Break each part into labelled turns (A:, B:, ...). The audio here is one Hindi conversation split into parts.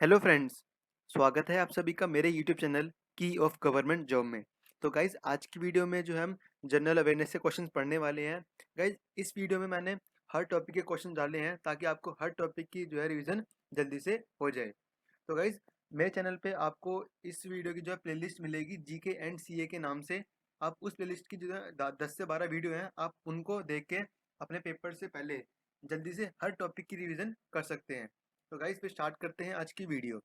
A: हेलो फ्रेंड्स, स्वागत है आप सभी का मेरे यूट्यूब चैनल की ऑफ गवर्नमेंट जॉब में। तो गाइज आज की वीडियो में जो है हम जनरल अवेयरनेस से क्वेश्चंस पढ़ने वाले हैं। गाइज इस वीडियो में मैंने हर टॉपिक के क्वेश्चन डाले हैं ताकि आपको हर टॉपिक की जो है रिवीजन जल्दी से हो जाए। तो गाइज मेरे चैनल पे आपको इस वीडियो की जो है प्लेलिस्ट मिलेगी जीके एंड सीए के नाम से। आप उस प्लेलिस्ट की जो है 10 से 12 वीडियो हैं, आप उनको देख के अपने पेपर से पहले जल्दी से हर टॉपिक की रिवीजन कर सकते हैं। तो गाइज फिर स्टार्ट करते हैं आज की वीडियो।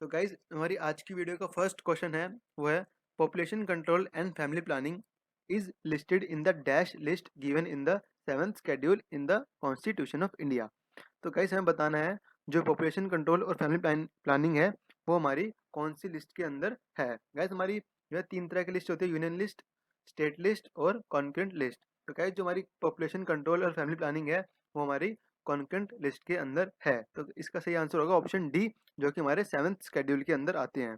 A: तो गाइज हमारी आज की वीडियो का फर्स्ट क्वेश्चन है, वो है population control and family planning is listed in the dash list given in the seventh schedule in the constitution of India. तो गाइज हमें बताना है जो पॉपुलेशन कंट्रोल और फैमिली प्लानिंग है वो हमारी कौन सी लिस्ट के अंदर है। गाइज हमारी जो है 3 तरह की लिस्ट होती है, यूनियन लिस्ट, स्टेट लिस्ट और कॉन्करेंट लिस्ट। तो गाइज जो हमारी पॉपुलेशन कंट्रोल और फैमिली प्लानिंग है वो हमारी कॉन्करेंट लिस्ट के अंदर है। तो इसका सही आंसर होगा ऑप्शन डी, जो कि हमारे सेवंथ शेड्यूल के अंदर आते हैं।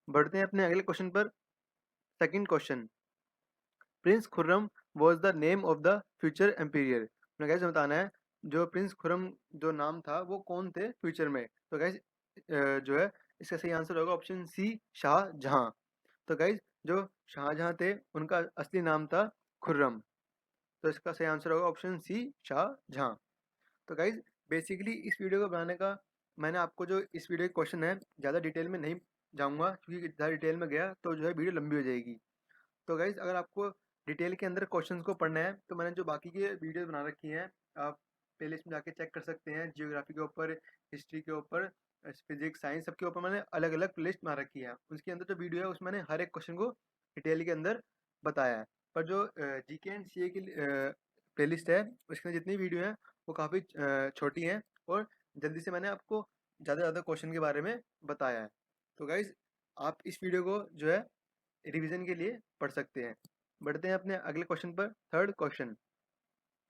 A: बढ़ते हैं अपने अगले क्वेश्चन पर। Second question, prince Khurram was the name of the future emperor. तो गैस बताना है जो प्रिंस खुर्रम जो नाम था वो कौन थे फ्यूचर में। तो गैस जो है इसका सही आंसर होगा ऑप्शन सी, शाहजहां। तो गाइज जो शाहजहां थे उनका असली नाम था खुर्रम। तो इसका सही आंसर होगा ऑप्शन सी, शाहजहां। तो गाइज बेसिकली इस वीडियो को बनाने का मैंने आपको जो इस वीडियो के क्वेश्चन है ज़्यादा डिटेल में नहीं जाऊंगा, क्योंकि ज़्यादा डिटेल में गया तो जो है वीडियो लंबी हो जाएगी। तो गाइज अगर आपको डिटेल के अंदर क्वेश्चंस को पढ़ना है तो मैंने जो बाकी के वीडियो बना रखी हैं, आप प्लेलिस्ट में जाके चेक कर सकते हैं। जियोग्राफी के ऊपर, हिस्ट्री के ऊपर, फिजिक्स, साइंस, सबके ऊपर मैंने अलग अलग प्लेलिस्ट बना रखी है। उसके अंदर जो वीडियो है उसमें मैंने हर एक क्वेश्चन को डिटेल के अंदर बताया है। पर जो जीके एंड सीए की प्लेलिस्ट है उसके अंदर जितनी वीडियो है वो काफ़ी छोटी हैं और जल्दी से मैंने आपको ज़्यादा से ज़्यादा क्वेश्चन के बारे में बताया है। तो गाइज आप इस वीडियो को जो है रिवीजन के लिए पढ़ सकते हैं। बढ़ते हैं अपने अगले क्वेश्चन पर। Third question,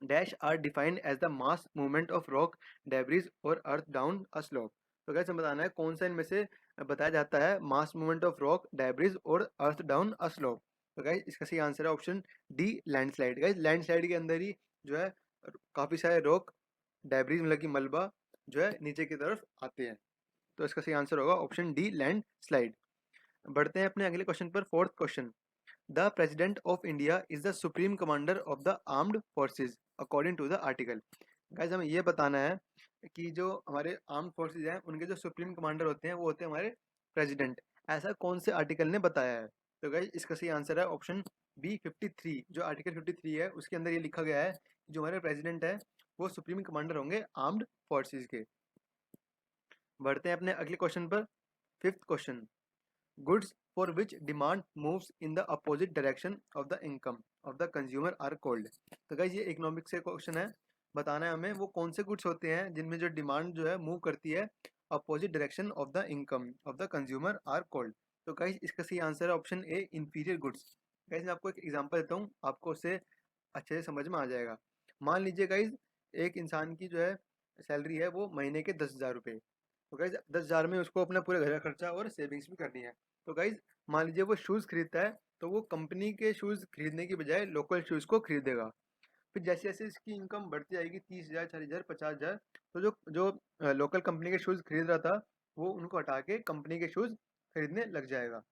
A: dash are defined as the mass movement of rock, debris और अर्थ डाउन अ स्लोप। तो कैसे बताना है कौन सा इनमें से बताया जाता है मास मूवमेंट ऑफ रॉक, डेब्रिज और अर्थ डाउन अ स्लोप। तो गाइस इसका सही आंसर है option D, landslide. Guys landslide के अंदर ही जो है काफ़ी सारे रॉक, डेब्रिज मतलब कि मलबा जो है नीचे की तरफ आते हैं। तो इसका सही आंसर होगा ऑप्शन डी, लैंड स्लाइड। बढ़ते हैं अपने अगले क्वेश्चन पर। Fourth question, the president of India is the supreme commander of the armed forces according to the article. Guys हमें ये बताना है कि जो हमारे आर्म्ड फोर्सेज हैं उनके जो सुप्रीम कमांडर होते हैं वो होते हैं हमारे प्रेसिडेंट। ऐसा कौन से आर्टिकल ने बताया है। तो गाइस इसका सही आंसर है ऑप्शन बी, 53। जो आर्टिकल 53 है उसके अंदर ये लिखा गया है कि जो हमारे प्रेसिडेंट है वो सुप्रीम कमांडर होंगे आर्म्ड फोर्सेज के। बढ़ते हैं अपने अगले क्वेश्चन पर। Fifth question, goods for which demand moves in the opposite direction of the income of the consumer are called. तो गाइस ये इकोनॉमिक्स से क्वेश्चन है। बताना है हमें वो कौन से गुड्स होते हैं जिनमें जो डिमांड जो है मूव करती है opposite direction of the income of the consumer are called. तो गाइस इसका सही आंसर है option A, inferior goods. Guys मैं आपको एक एग्जांपल देता हूँ, आपको उससे अच्छे से समझ में आ जाएगा। मान लीजिए गाइस एक इंसान की जो है सैलरी है वो महीने के 10,000 रुपये। तो गाइज 10,000 में उसको अपना पूरे घर का खर्चा और सेविंग्स भी करनी है। तो गाइज मान लीजिए वो शूज़ खरीदता है तो वो कंपनी के शूज़ खरीदने की बजाय लोकल शूज़ को खरीदेगा। फिर जैसे जैसे इसकी इनकम बढ़ती जाएगी 30,000, 40,000, 50,000, तो जो जो लोकल कंपनी के शूज़ खरीद रहा था वो उनको हटा के कंपनी के शूज़ खरीदने लग जाएगा।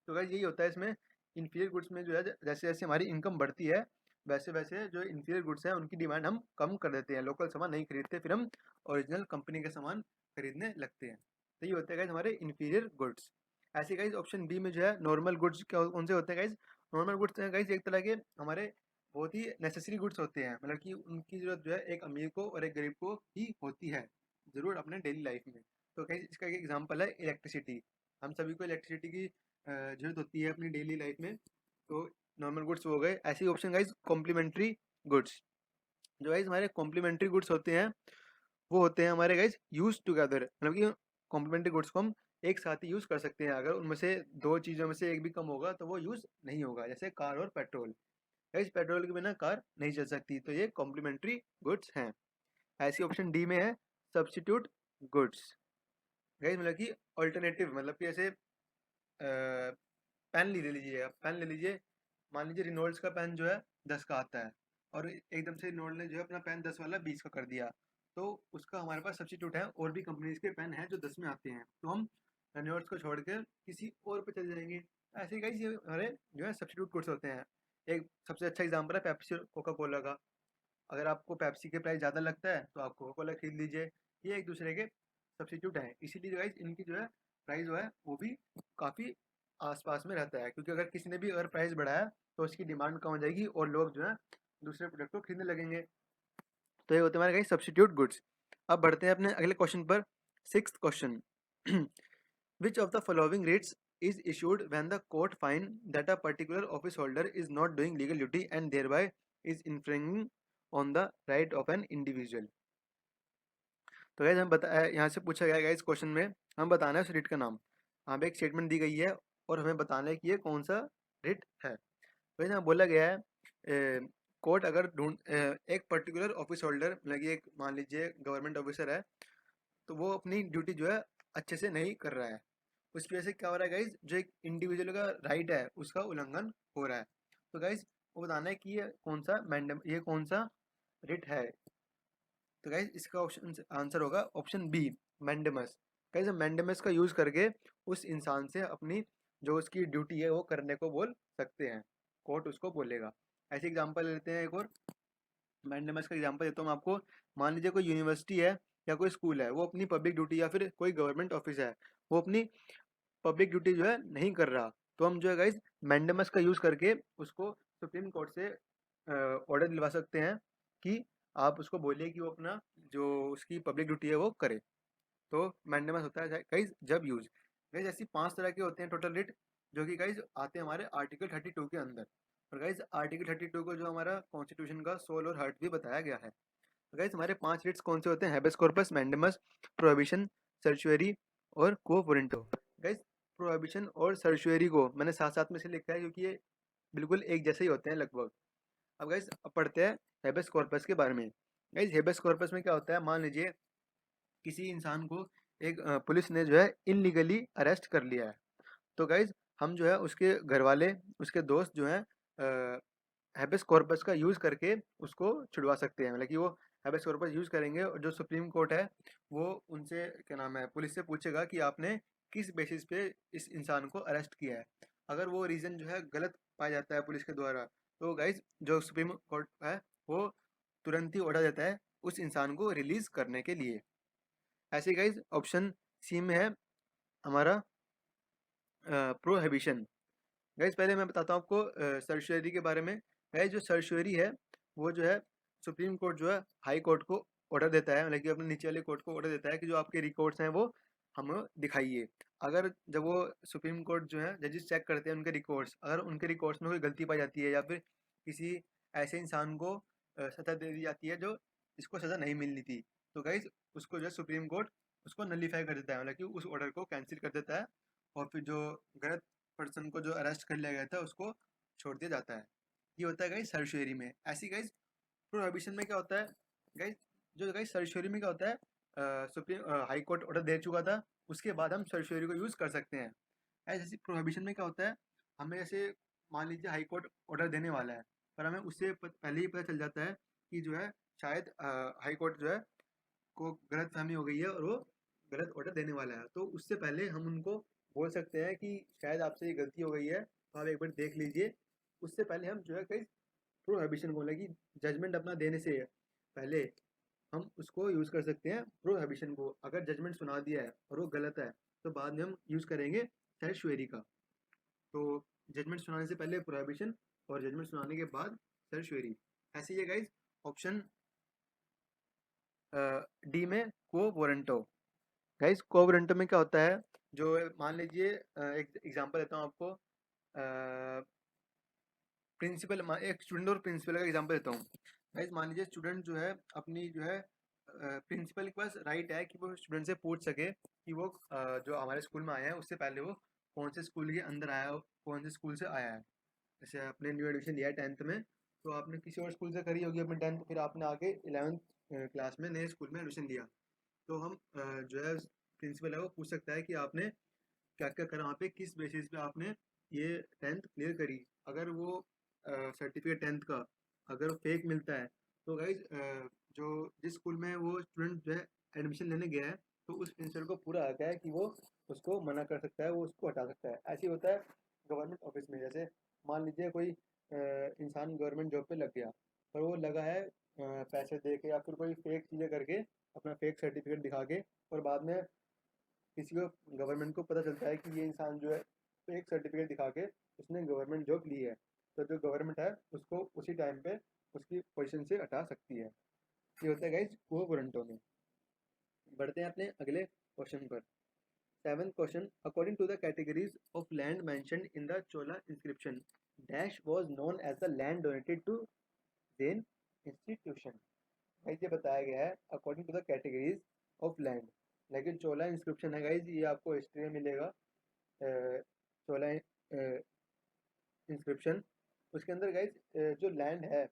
A: तो गाइस यही होता है इसमें। इंफीरियर गुड्स में जो है जैसे जैसे हमारी इनकम बढ़ती है वैसे वैसे जो इंफीरियर गुड्स हैं उनकी डिमांड हम कम कर देते हैं, लोकल सामान नहीं खरीदते, फिर हम ओरिजिनल कंपनी के सामान खरीदने लगते हैं। तो ये होते हैं गाइस हमारे इंफीरियर गुड्स। ऐसे गाइस ऑप्शन बी में जो है नॉर्मल गुड्स कौन से होते हैं गाइस। नॉर्मल गुड्स हैं गाइस एक तरह के हमारे बहुत ही नेसेसरी गुड्स होते हैं, मतलब कि उनकी जरूरत जो है एक अमीर को और एक गरीब को ही होती है ज़रूर अपने डेली लाइफ में। तो गाइस इसका एक एग्जांपल है इलेक्ट्रिसिटी। हम सभी को इलेक्ट्रिसिटी की ज़रूरत होती है अपनी डेली लाइफ में। तो नॉर्मल गुड्स हो गए। ऐसे ही ऑप्शन गाइस कॉम्प्लीमेंट्री गुड्स। जो गाइस हमारे कॉम्प्लीमेंट्री गुड्स होते हैं वो होते हैं हमारे गाइस यूज टुगेदर, मतलब कि कॉम्प्लीमेंट्री गुड्स को हम एक साथ ही यूज़ कर सकते हैं। अगर उनमें से दो चीज़ों में से एक भी कम होगा तो वो यूज़ नहीं होगा, जैसे कार और पेट्रोल। गाइस पेट्रोल के बिना कार नहीं चल सकती, तो ये कॉम्प्लीमेंट्री गुड्स हैं। ऐसी ऑप्शन डी में है सब्स्टिट्यूट गुड्स। गाइस मतलब कि ऑल्टरनेटिव, मतलब कि ऐसे पेन ले लीजिए, आप पेन ले लीजिए। मान लीजिए रिनोल्ड्स का पेन जो है 10 का आता है और एकदम से इन्होंने जो है अपना पेन 10 वाला 20 का कर दिया, तो उसका हमारे पास सब्स्टिट्यूट है। और भी कंपनीज के पेन हैं जो 10 में आते हैं, तो हम रेनॉल्ड्स को छोड़ कर किसी और पे चले जाएंगे। ऐसे ही गाइस ये हमारे जो है सब्स्टिट्यूट गुड्स होते हैं। एक सबसे अच्छा एग्जांपल है पेप्सी और कोका कोला का। अगर आपको पेप्सी के प्राइस ज़्यादा लगता है तो आप कोका कोला खरीद लीजिए। ये एक दूसरे के सब्स्टिट्यूट हैं, इसीलिए गाइस इनकी जो है प्राइस जो है वो भी काफ़ी आसपास में रहता है, क्योंकि अगर किसी ने भी अगर प्राइस बढ़ाया तो उसकी डिमांड कम हो जाएगी और लोग जो है दूसरे प्रोडक्ट को खरीदने लगेंगे। तो ये होते हैं हमारे गाइस सब्स्टिट्यूट गुड्स। अब बढ़ते हैं अपने अगले क्वेश्चन पर। Sixth question, which of the following rates is issued when the court find that a particular office holder is not doing legal duty and thereby is infringing on the right of an individual। तो गाइस हम बता यहाँ से पूछा गया गाइस क्वेश्चन में हम बताना है उस रिट का नाम। यहाँ पे एक स्टेटमेंट दी गई है और हमें बताना है कि ये कौन सा रिट है। तो यहाँ बोला गया है कोर्ट अगर एक पर्टिकुलर ऑफिस होल्डर मतलब कि एक मान लीजिए गवर्नमेंट ऑफिसर है, तो वो अपनी ड्यूटी जो है अच्छे से नहीं कर रहा है, उसकी वजह से क्या हो रहा है गाइज, जो एक इंडिविजुअल का राइट है उसका उल्लंघन हो रहा है। तो गाइज वो बताना है कि ये कौन सा रिट है। तो गाइज इसका ऑप्शन आंसर होगा ऑप्शन बी, मैंडेमस। गाइज हम मैंडेमस का यूज़ करके उस इंसान से अपनी जो उसकी ड्यूटी है वो करने को बोल सकते हैं, कोर्ट उसको बोलेगा। ऐसे एग्जांपल लेते हैं एक और। मैंडेमस का एग्जांपल देता हूँ मैं आपको। मान लीजिए कोई यूनिवर्सिटी है या कोई स्कूल है, वो अपनी पब्लिक ड्यूटी या फिर कोई गवर्नमेंट ऑफिस है, वो अपनी पब्लिक ड्यूटी जो है नहीं कर रहा, तो हम जो है गाइज मैंडेमस का यूज़ करके उसको सुप्रीम कोर्ट से ऑर्डर दिलवा सकते हैं कि आप उसको बोलिए कि वो अपना जो उसकी पब्लिक ड्यूटी है वो करे। तो मैंडेमस होता है गाइज जब यूज। गाइज ऐसी 5 तरह के होते हैं टोटल रिट, जो कि गाइज आते हैं हमारे आर्टिकल 32 के अंदर। और गाइज आर्टिकल 32 को जो हमारा कॉन्स्टिट्यूशन का सोल और हार्ट भी बताया गया है। तो गाइज हमारे 5 रिट्स कौन से होते हैं? हैबेस कॉर्पस, मैंडेमस, प्रोहिबिशन, सर्चुरी और क्वो वारंटो। गाइज प्रोहिबिशन और सर्चुरी को मैंने साथ साथ में से लिखा है क्योंकि ये बिल्कुल एक जैसे ही होते हैं लगभग। अब गाइज अब पढ़ते हैं हेबेस कॉर्पस के बारे में। गाइज हेबेस कॉर्पस में क्या होता है, मान लीजिए किसी इंसान को एक पुलिस ने जो है इनलीगली अरेस्ट कर लिया है, तो गाइज हम जो है उसके घर वाले, उसके दोस्त जो हैं हैबेस कॉर्पस का यूज़ करके उसको छुड़वा सकते हैं। मतलब कि वो हैबेस कॉर्पस यूज़ करेंगे और जो सुप्रीम कोर्ट है वो उनसे क्या नाम है पुलिस से पूछेगा कि आपने किस बेसिस पे इस इंसान को अरेस्ट किया है। अगर वो रीज़न जो है गलत पाया जाता है पुलिस के द्वारा, तो गाइज जो सुप्रीम कोर्ट है वो तुरंत ही ऑर्डर देता है उस इंसान को रिलीज़ करने के लिए। ऐसे गाइज ऑप्शन सी में है हमारा प्रोहिबिशन। गाइज पहले मैं बताता हूँ आपको सर्शियरी के बारे में। गाइज जो सर्शियरी है वो जो है सुप्रीम कोर्ट जो है हाई कोर्ट को ऑर्डर देता है, मतलब कि अपने नीचे वाले कोर्ट को ऑर्डर देता है कि जो आपके रिकॉर्ड्स हैं वो हमें दिखाइए। अगर जब वो सुप्रीम कोर्ट जो है जजेस चेक करते हैं उनके रिकॉर्ड्स, अगर उनके रिकॉर्ड्स में कोई गलती पाई जाती है या फिर किसी ऐसे इंसान को सज़ा दे दी जाती है जो इसको सज़ा नहीं मिलनी थी, तो गाइज उसको जो है सुप्रीम कोर्ट उसको नलीफाई कर देता है, मतलब कि उस ऑर्डर को कैंसिल कर देता है। और फिर जो गलत पर्सन को जो अरेस्ट कर लिया गया था उसको छोड़ दिया जाता है। ये होता है गाइस सर्शियरी में। ऐसी गाइस प्रोहिबिशन में क्या होता है, गाइस जो गाइस सर्शियरी में क्या होता है, सुप्रीम हाई कोर्ट ऑर्डर दे चुका था, उसके बाद हम सर्शियरी को यूज़ कर सकते हैं। ऐसे प्रोहिबिशन में क्या होता है, हमें जैसे मान लीजिए हाई कोर्ट ऑर्डर देने वाला है, पर हमें उससे पहले ही पता चल जाता है कि जो है शायद हाई कोर्ट जो है को गलत फहमी हो गई है और वो गलत ऑर्डर देने वाला है, तो उससे पहले हम उनको बोल सकते हैं कि शायद आपसे ये गलती हो गई है तो आप एक बार देख लीजिए। उससे पहले हम जो है कहीं प्रोहिबिशन बोले कि जजमेंट अपना देने से पहले हम उसको यूज़ कर सकते हैं प्रोहिबिशन को। अगर जजमेंट सुना दिया है और वो गलत है तो बाद में हम यूज़ करेंगे सर्शियरी का। तो जजमेंट सुनाने से पहले प्रोहिबिशन और जजमेंट सुनाने के बाद सर्शियरी। ऐसे ही है गाइज ऑप्शन डी में को वारंटो। गाइस को वारंटो में क्या होता है, जो मान लीजिए एक एग्जांपल देता हूँ आपको। प्रिंसिपल एक स्टूडेंट और प्रिंसिपल का एग्जांपल देता हूँ। गाइस मान लीजिए स्टूडेंट जो है अपनी जो है प्रिंसिपल के पास राइट है कि वो स्टूडेंट से पूछ सके कि वो जो हमारे स्कूल में आया है उससे पहले वो कौन से स्कूल के अंदर आया हो, कौन से स्कूल से आया है। जैसे आपने न्यू एडमिशन लिया है 10th में, तो आपने किसी और स्कूल से करी होगी अपनी 10th, फिर आपने आके 11th क्लास में नए स्कूल में एडमिशन लिया। तो हम जो है प्रिंसिपल है वो पूछ सकता है कि आपने क्या क्या करा वहाँ पे, किस बेसिस पे आपने ये 10th क्लियर करी। अगर वो सर्टिफिकेट 10th का अगर फेक मिलता है तो गाइज जो जिस स्कूल में वो स्टूडेंट जो है एडमिशन लेने गया है, तो उस प्रिंसिपल को पूरा हक है कि वो उसको मना कर सकता है, वो उसको हटा सकता है। ऐसे ही होता है गवर्नमेंट ऑफिस में। जैसे मान लीजिए कोई इंसान गवर्नमेंट जॉब पे लग गया, पर वो लगा है पैसे दे के या फिर कोई फेक चीज़ें करके, अपना फेक सर्टिफिकेट दिखा के, और बाद में किसी को गवर्नमेंट को पता चलता है कि ये इंसान जो है फेक सर्टिफिकेट दिखा के उसने गवर्नमेंट जॉब ली है, तो जो गवर्नमेंट है उसको उसी टाइम पे उसकी पोजीशन से हटा सकती है। ये होता है गाइज वो वारंटों में। बढ़ते हैं अपने अगले क्वेश्चन पर। Seventh question, according to the categories of land mentioned in the Chola inscription, dash was known as the land donated to Jain institution. Guys ये बताया गया है according to the categories of land, लेकिन चोला इंस्क्रिप्शन है गाइज, ये आपको हिस्ट्री में मिलेगा। चोला इंस्क्रिप्शन, उसके अंदर गाइज जो लैंड है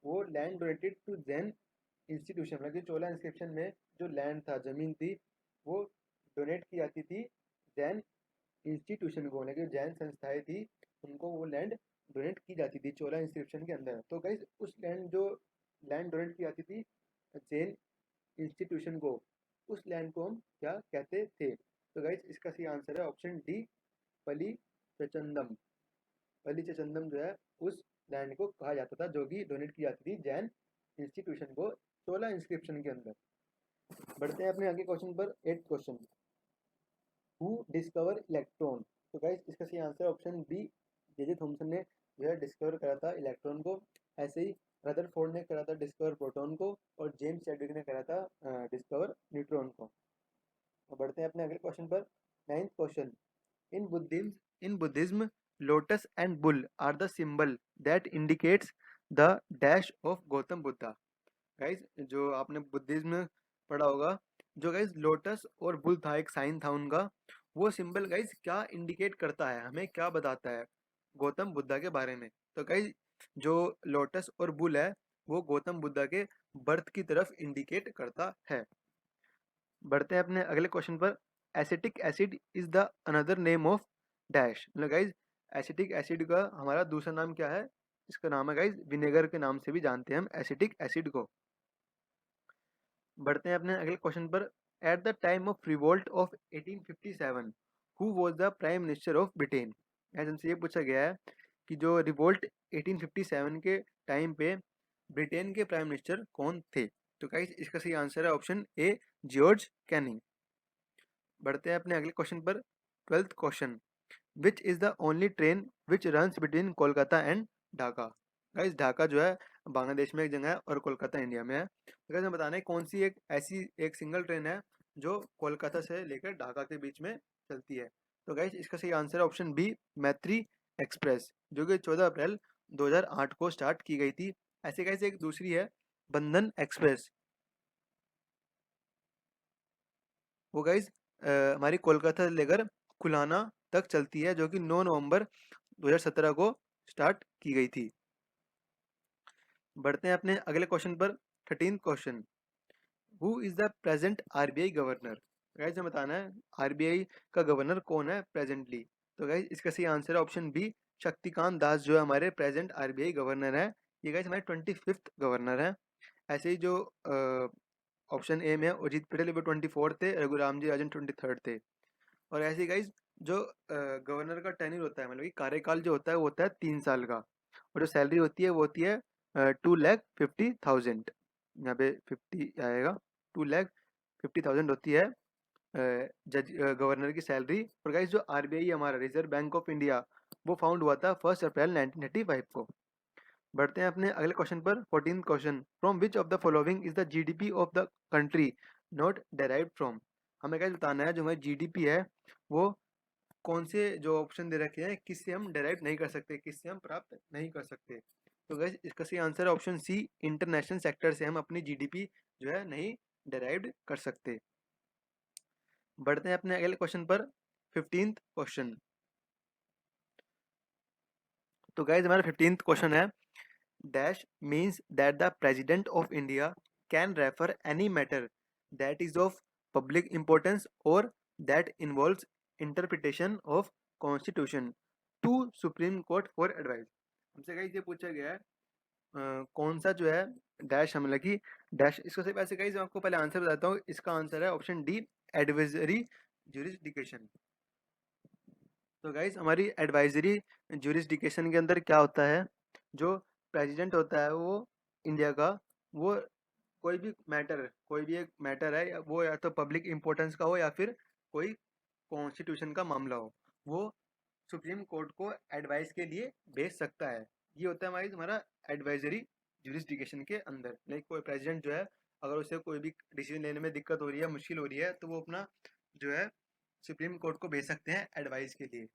A: वो land donated to Jain institution, मतलब कि चोला इंस्क्रिप्शन में जो लैंड था, जमीन थी, वो डोनेट की जाती थी जैन इंस्टीट्यूशन को, लेकिन जैन संस्थाएं थी उनको वो लैंड डोनेट की जाती थी चोला इंस्क्रिप्शन के अंदर। तो गाइज उस लैंड जो लैंड डोनेट की जाती थी जैन इंस्टीट्यूशन को, उस लैंड को हम क्या कहते थे? तो गाइज इसका सही आंसर है ऑप्शन डी, पली चचंदम। पली चचंदम जो है उस लैंड को कहा जाता था जो कि डोनेट की जाती थी जैन इंस्टीट्यूशन को चोला इंस्क्रिप्शन के अंदर। बढ़ते हैं अपने आगे क्वेश्चन पर, eight question, who discover electron. तो गाइस इसका सही answer option B, J Thomson ने जो है डिस्कवर करा था इलेक्ट्रॉन को। ऐसे ही रदरफोर्ड ने करा था डिस्कवर प्रोटॉन को, और जेम्स चैडविक ने करा था डिस्कवर न्यूट्रॉन को। तो बढ़ते हैं अपने अगले क्वेश्चन पर, ninth question, in Buddhism lotus and bull are the symbol that indicates the dash of Gautam Buddha. Guys जो आपने बुद्धिज्म में पढ़ा होगा, जो गाइज लोटस और बुल था, एक साइन था उनका, वो सिंबल गाइज क्या इंडिकेट करता है, हमें क्या बताता है गौतम बुद्धा के बारे में? तो गाइज जो लोटस और बुल है वो गौतम बुद्धा के बर्थ की तरफ इंडिकेट करता है। बढ़ते हैं अपने अगले क्वेश्चन पर, acetic acid is the another name of dash. मतलब गाइज एसिटिक एसिड का हमारा दूसरा नाम क्या है? इसका नाम है गाइज विनेगर के नाम से भी जानते हैं हम एसिटिक एसिड को। बढ़ते हैं अपने अगले क्वेश्चन पर, at the time of revolt of 1857 who was the prime minister of Britain. ऐसे हमसे ये पूछा गया है कि जो रिवोल्ट 1857 के टाइम पे ब्रिटेन के प्राइम मिनिस्टर कौन थे? तो गाइस इसका सही आंसर है ऑप्शन ए, जॉर्ज कैनिंग। बढ़ते हैं अपने अगले क्वेश्चन पर, twelfth question, which is the only train which runs between Kolkata and Dhaka. Guys Dhaka जो है बांग्लादेश में एक जगह है और कोलकाता इंडिया में है। तो गाइस हमें बताना है कौन सी एक ऐसी एक सिंगल ट्रेन है जो कोलकाता से लेकर ढाका के बीच में चलती है? तो गाइस इसका सही आंसर है ऑप्शन बी, मैत्री एक्सप्रेस, जो कि 14 अप्रैल 2008 को स्टार्ट की गई थी। ऐसे गाइस एक दूसरी है बंधन एक्सप्रेस, वो गाइज हमारी कोलकाता से लेकर कुलाना तक चलती है, जो कि 9 नवंबर 2017 को स्टार्ट की गई थी। बढ़ते हैं अपने अगले क्वेश्चन पर, 13th question, who is the present RBI governor. Guys हमें बताना है आरबीआई का गवर्नर कौन है प्रेजेंटली। तो गाइज इसका सही आंसर है ऑप्शन बी, शक्तिकांत दास जो है हमारे प्रेजेंट आरबीआई गवर्नर है। ये गाइज हमारे 25th गवर्नर है। ऐसे ही जो ऑप्शन ए में है अजीत पटेल, वो 24 थे, रघुराम जी राजन 23 थे। और ऐसे गाइज जो गवर्नर का टेन्योर होता है, मतलब कि कार्यकाल जो होता है वो होता है 3 साल का, और जो सैलरी होती है वो होती है 2,50,000। यहाँ पे 50 आएगा, 2,50,000 होती है जज गवर्नर की सैलरी। और गाइज जो आरबीआई हमारा रिजर्व बैंक ऑफ इंडिया, वो फाउंड हुआ था 1 अप्रैल 1935 को। बढ़ते हैं अपने अगले क्वेश्चन पर, 14th question, from which of the following is the GDP of the country not derived from. हमें क्या बताना है जो हमारी जीडीपी है वो कौन से जो ऑप्शन दे रखे हैं किससे हम डेराइव नहीं कर सकते, किससे हम प्राप्त नहीं कर सकते? तो गाइस इसका सही आंसर है ऑप्शन सी, इंटरनेशनल सेक्टर से हम अपनी जीडीपी जो है नहीं डेराइव्ड कर सकते। बढ़ते हैं अपने अगले क्वेश्चन पर, 15th क्वेश्चन। तो गाइस हमारा 15th क्वेश्चन है, dash means that the president of India can refer any matter that is of public importance और that involves interpretation of constitution to supreme court for advice. हमसे गाइस ये पूछा गया है कौन सा जो है डैश हमला की डैश, इसको सिर्फ ऐसे गाइस मैं आपको पहले आंसर बताता हूँ। इसका आंसर है ऑप्शन डी, एडवाइजरी ज्यूरिसडिक्शन। तो गाइस हमारी एडवाइजरी ज्यूरिसडिक्शन के अंदर क्या होता है, जो प्रेसिडेंट होता है वो इंडिया का, वो कोई भी मैटर, कोई भी एक मैटर है वो या तो पब्लिक इंपॉर्टेंस का हो या फिर कोई कॉन्स्टिट्यूशन का मामला हो, वो सुप्रीम कोर्ट को एडवाइस के लिए भेज सकता है। ये होता है हमारी हमारा एडवाइजरी ज्यूरिसडिक्शन के अंदर। लाइक कोई प्रेसिडेंट जो है, अगर उसे कोई भी डिसीजन लेने में दिक्कत हो रही है, मुश्किल हो रही है, तो वो अपना जो है सुप्रीम कोर्ट को भेज सकते हैं एडवाइस के लिए।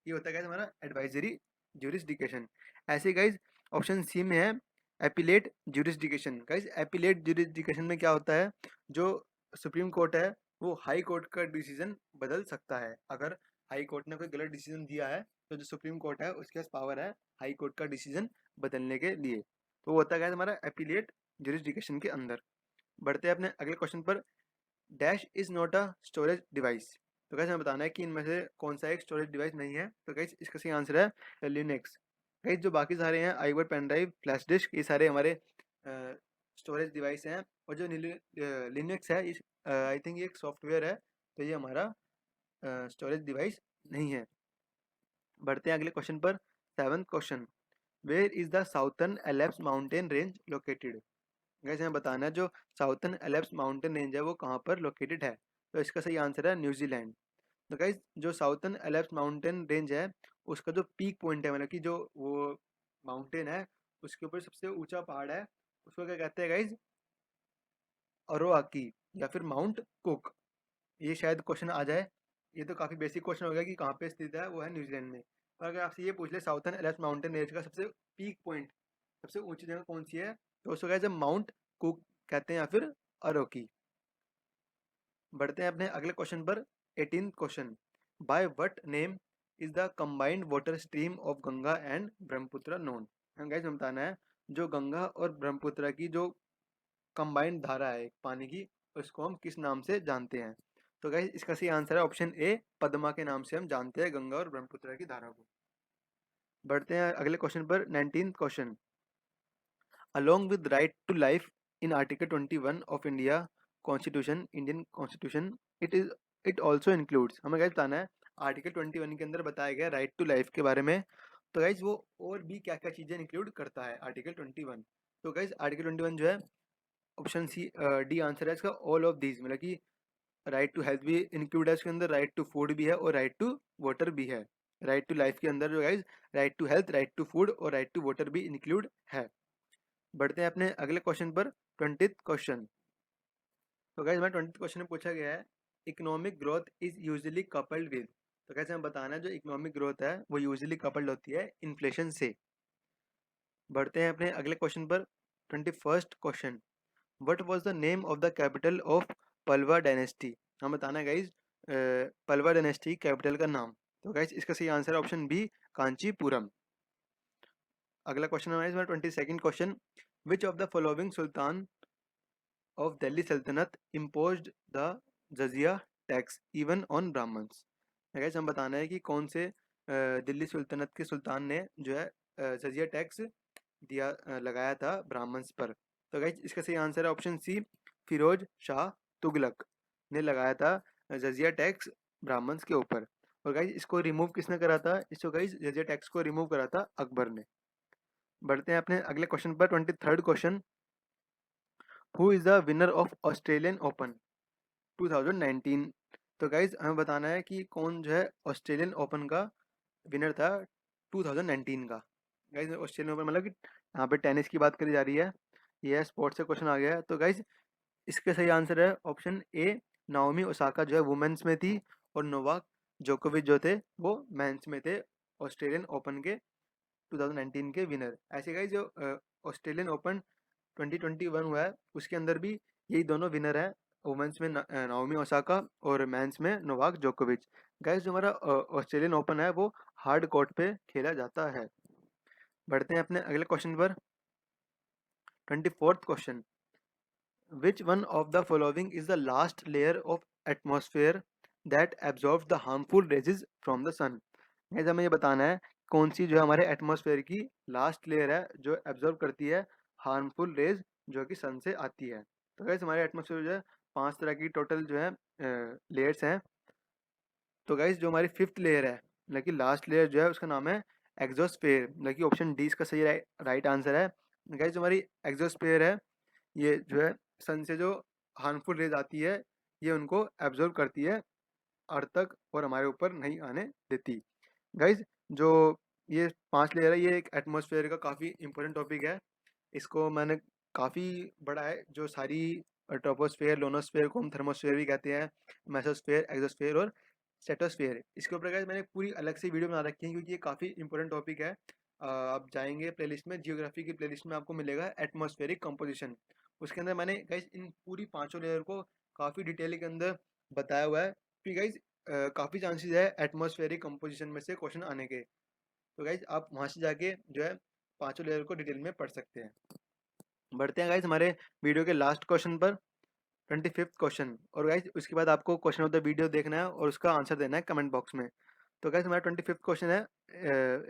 A: ये होता है गाइस हमारा एडवाइजरी ज्यूरिसडिक्शन। ऐसे गाइस ऑप्शन सी में है appellate jurisdiction. Guys appellate jurisdiction में क्या होता है, जो सुप्रीम कोर्ट है वो हाई कोर्ट का डिसीजन बदल सकता है। अगर हाई कोर्ट ने कोई गलत डिसीजन दिया है तो जो सुप्रीम कोर्ट है उसके पास पावर है हाई कोर्ट का डिसीजन बदलने के लिए। तो वो होता है गाइस हमारा एपिलेट ज्यूरिसडिक्शन के अंदर। बढ़ते हैं अपने अगले क्वेश्चन पर। Dash is not a storage device. तो कैसे हमें बताना है कि इनमें से कौन सा एक स्टोरेज डिवाइस नहीं है। तो गाइस इसका सही आंसर है लिनक्स। गाइस जो बाकी सारे हैं आईबोर्ड, पेन ड्राइव, फ्लैश डिस्क, ये सारे हमारे स्टोरेज डिवाइस हैं। और जो लिनक्स है आई थिंक ये एक सॉफ्टवेयर है, तो ये हमारा स्टोरेज डिवाइस नहीं है। बढ़ते हैं अगले क्वेश्चन पर। Seventh question, where is the southern Alps mountain range located. Guys हमें बताना है जो साउथर्न एल्प्स माउंटेन रेंज है वो कहाँ पर लोकेटेड है। तो इसका सही आंसर है न्यूजीलैंड। तो गाइस जो साउथर्न एल्प्स माउंटेन रेंज है उसका जो पीक पॉइंट है, मतलब कि जो वो माउंटेन है उसके ऊपर सबसे ऊंचा पहाड़ है, उसको क्या कहते हैं गाइस, अरोआकी या फिर माउंट कुक। ये शायद क्वेश्चन आ जाए। ये तो काफ़ी बेसिक क्वेश्चन हो गया कि कहाँ पे स्थित है, वो है न्यूजीलैंड में। और अगर आपसे ये पूछ ले साउथर्न एल्प्स माउंटेन रेंज का सबसे पीक पॉइंट, सबसे ऊंची जगह कौन सी है, तो उसको गाइस माउंट कुक कहते हैं या फिर अरोकी। बढ़ते हैं अपने अगले क्वेश्चन पर। 18th question, by what name is the combined water stream of Ganga and Brahmaputra known. हम गाइस बताना है जो गंगा और ब्रह्मपुत्र की जो कंबाइंड धारा है पानी की, उसको हम किस नाम से जानते हैं। तो गाइस इसका सही आंसर है ऑप्शन ए, पद्मा के नाम से हम जानते हैं गंगा और ब्रह्मपुत्र की धारा को। बढ़ते हैं अगले क्वेश्चन पर। 19th question, along with right to life in article 21 of India Constitution, Indian Constitution, it also includes, हमें गाइस बताना है आर्टिकल 21 के अंदर बताया गया राइट टू लाइफ के बारे में। तो गाइस वो और भी क्या क्या चीज़ें इंक्लूड करता है आर्टिकल 21। तो गाइस आर्टिकल 21 जो है ऑप्शन सी डी आंसर है इसका, ऑल ऑफ दीज, मतलब कि राइट टू हेल्थ भी इंक्लूड है उसके अंदर, राइट टू फूड भी है और राइट टू वाटर भी है। राइट टू लाइफ के अंदर जो guys right to health, right to food और राइट टू वाटर भी इंक्लूड है। बढ़ते हैं अपने अगले क्वेश्चन पर। 20th question. तो गाइस हमारे 20th क्वेश्चन में पूछा गया है economic growth is usually coupled with. तो कैसे हम बताना है जो इकोनॉमिक ग्रोथ है वो यूजुअली कपल्ड होती है इन्फ्लेशन से। बढ़ते हैं अपने अगले क्वेश्चन पर। 21st question, what was the name of the capital of Pallava dynasty. हम बताना है गाइस पल्वा डायनेस्टी कैपिटल का नाम। तो गाइस इसका सही आंसर है ऑप्शन बी, कांचीपुरम। अगला क्वेश्चन हमारा इसमें 22nd question, which of the following sultan of Delhi Sultanate imposed the jizya tax even on Brahmins. Guys हम बताना है कि कौन से दिल्ली सुल्तनत के सुल्तान ने जो है जजिया टैक्स दिया लगाया था ब्राह्मण्स पर। तो गाइस इसका सही आंसर है ऑप्शन सी, फिरोज शाह तुगलक ने लगाया था जजिया टैक्स ब्राह्मण्स के ऊपर। और गाइस इसको रिमूव किसने करा था, इसको गाइस जजिया टैक्स को रिमूव करा था अकबर ने। बढ़ते हैं अपने अगले क्वेश्चन पर। 23rd question, who is the winner of Australian open 2019। तो गाइज हमें बताना है कि कौन जो है ऑस्ट्रेलियन ओपन का विनर था 2019 का। गाइज ऑस्ट्रेलियन ओपन मतलब कि यहाँ पे टेनिस की बात करी जा रही है, ये स्पोर्ट्स से क्वेश्चन आ गया है। तो गाइज इसके सही आंसर है ऑप्शन ए, नाओमी ओसाका जो है वुमेन्स में थी और नोवाक जोकोविच जो थे वो मेंस में थे ऑस्ट्रेलियन ओपन के 2019 के विनर। ऐसे गाइज जो ऑस्ट्रेलियन ओपन 2021 हुआ है उसके अंदर भी यही दोनों विनर हैं, वुमेंस में नाओमी ओसाका और मेंस में नोवाक जोकोविच। गाइस जो हमारा ऑस्ट्रेलियन ओपन है वो हार्ड कोर्ट पे खेला जाता है। बढ़ते हैं अपने अगले क्वेश्चन पर। 24th question, which one of the following is the last layer of atmosphere that absorb the harmful rays from the sun. Guys हमें ये बताना है कौन सी जो है हमारे एटमॉस्फेयर की लास्ट लेयर है जो एब्जॉर्ब करती है हार्मफुल रेज जो कि सन से आती है। तो गाइस हमारे एटमॉस्फेयर जो है 5 तरह की टोटल जो है लेयर्स हैं। तो गाइस जो हमारी फिफ्थ लेयर है मतलब कि लास्ट लेयर जो है उसका नाम है एग्जोस्फेयर, मतलब कि ऑप्शन डी इसका सही राइट आंसर है। गाइस जो हमारी एग्जोस्फेयर है ये जो है सन से जो हार्मफुल रेज आती है ये उनको एब्जॉर्ब करती है अर्थ तक और हमारे ऊपर नहीं आने देती। गाइज जो ये 5 लेयर है ये एक एटमॉस्फेयर का काफ़ी इंपॉर्टेंट टॉपिक है। इसको मैंने काफ़ी बड़ा है जो सारी ट्रोपोस्फेयर लोनोस्फेयर को हम थर्मोस्फेयर भी कहते हैं, मेसोस्फेयर एक्सोस्फेयर और स्ट्रेटोस्फेयर। इसके ऊपर गाइज मैंने पूरी अलग से वीडियो बना रखी है क्योंकि ये काफ़ी इंपॉर्टेंट टॉपिक है। आप जाएंगे प्लेलिस्ट में, जियोग्राफी की प्लेलिस्ट में आपको मिलेगा एटमॉस्फेरिक कंपोजिशन। उसके अंदर मैंने गाइज इन पूरी पाँचों लेयर को काफ़ी डिटेल के अंदर बताया हुआ है। फिर गाइज काफ़ी चांसेस है एटमॉस्फेरिक कंपोजिशन में से क्वेश्चन आने के। तो गाइज आप वहाँ से जाके जो है पांचों लेयर को डिटेल में पढ़ सकते हैं। बढ़ते हैं गाइज हमारे वीडियो के लास्ट क्वेश्चन पर, 25th क्वेश्चन। और गाइज उसके बाद आपको क्वेश्चन ऑफ द वीडियो देखना है और उसका आंसर देना है कमेंट बॉक्स में। तो गाइज हमारा 25th क्वेश्चन है,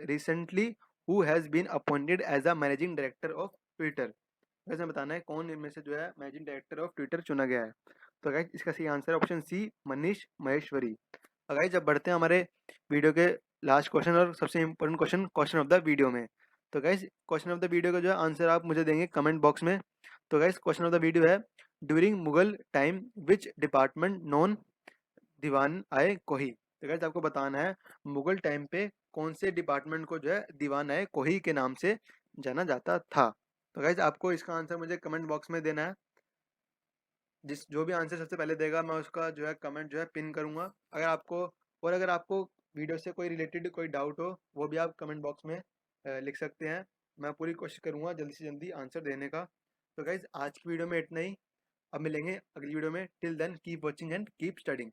A: recently who has been appointed as a managing director of Twitter. Guys हमें बताना है कौन इनमें से जो है मैनेजिंग डायरेक्टर ऑफ ट्विटर चुना गया है। तो गाइज इसका सही आंसर है option C, Manish Maheshwari. Guys जब बढ़ते हैं हमारे वीडियो के लास्ट क्वेश्चन और सबसे important question, question of the video में। तो guys question of the video का जो है आंसर आप मुझे देंगे कमेंट बॉक्स में। तो guys question of the video है, during Mughal time which department known Diwan i Kohi. तो गाइस आपको बताना है मुगल टाइम पे कौन से डिपार्टमेंट को जो है दीवान आए कोही के नाम से जाना जाता था। तो गाइस आपको इसका आंसर मुझे कमेंट बॉक्स में देना है। जो भी आंसर सबसे पहले देगा मैं उसका जो है कमेंट जो है पिन करूंगा। अगर आपको वीडियो से कोई रिलेटेड कोई डाउट हो वो भी आप कमेंट बॉक्स में लिख सकते हैं। मैं पूरी कोशिश करूंगा जल्दी से जल्दी आंसर देने का। तो गाइज आज की वीडियो में इतना ही। अब मिलेंगे अगली वीडियो में। Till then keep watching and keep studying.